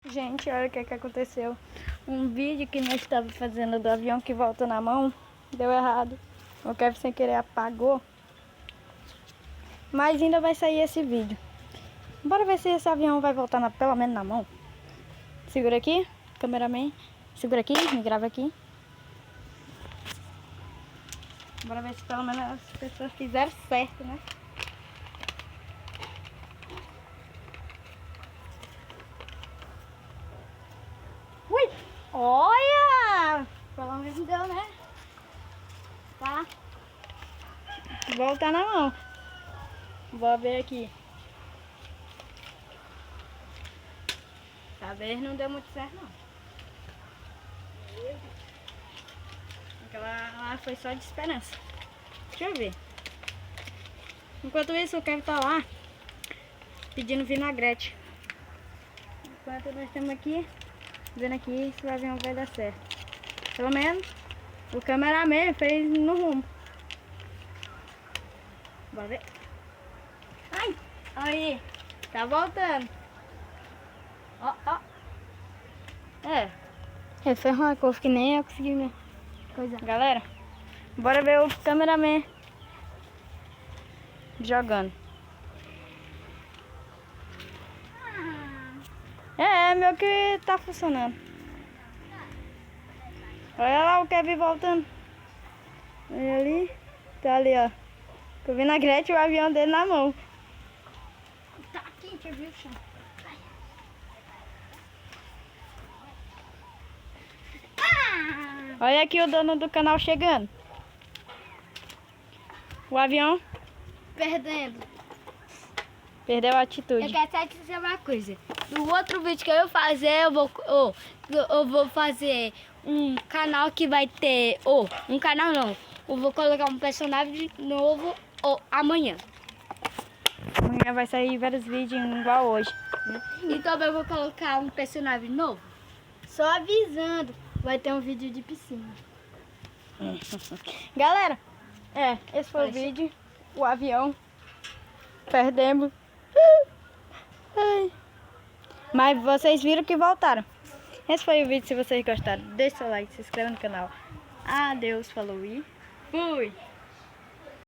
Gente, olha o que aconteceu. Um vídeo que nós estávamos fazendo do avião que volta na mão, deu errado. O Kevin sem querer apagou. Mas ainda vai sair esse vídeo. Bora ver se esse avião vai voltar pelo menos na mão. Segura aqui, cameraman. Segura aqui, me grava aqui. Bora ver se pelo menos as pessoas fizeram certo, né? Ui! Olha! Pelo menos deu, né? Tá? Volta na mão. Vou ver aqui. Tá vendo? Não deu muito certo, não. Aquela lá foi só de esperança. Deixa eu ver. Enquanto isso, o Kevin tá lá pedindo vinagrete. Enquanto nós estamos aqui, vendo aqui se o avião vai dar certo. Pelo menos o cameraman fez no rumo. Bora ver. Ai! Aí! Tá voltando. Ó, ó. É. Ele fez uma coisa que nem eu consegui me coisar. Galera, bora ver o cameraman jogando. É, meu que tá funcionando. Olha lá o Kevin voltando. Olha ali. Tá ali, ó. Com o vinagrete e o avião dele na mão. Tá quente, eu vi o chão. Olha aqui o dono do canal chegando. O avião Perdendo. perdeu a atitude. Eu quero só te dizer uma coisa. No outro vídeo que eu fazer, eu vou fazer um canal que vai ter... um canal não. Eu vou colocar um personagem novo amanhã. Amanhã vai sair vários vídeos igual hoje. E também eu vou colocar um personagem novo. Só avisando. Vai ter um vídeo de piscina. Galera, esse foi o vídeo. O avião. Perdemos. Ai. Mas vocês viram que voltaram. Esse foi o vídeo. Se vocês gostaram, deixe seu like, se inscreva no canal. Adeus, falou e fui!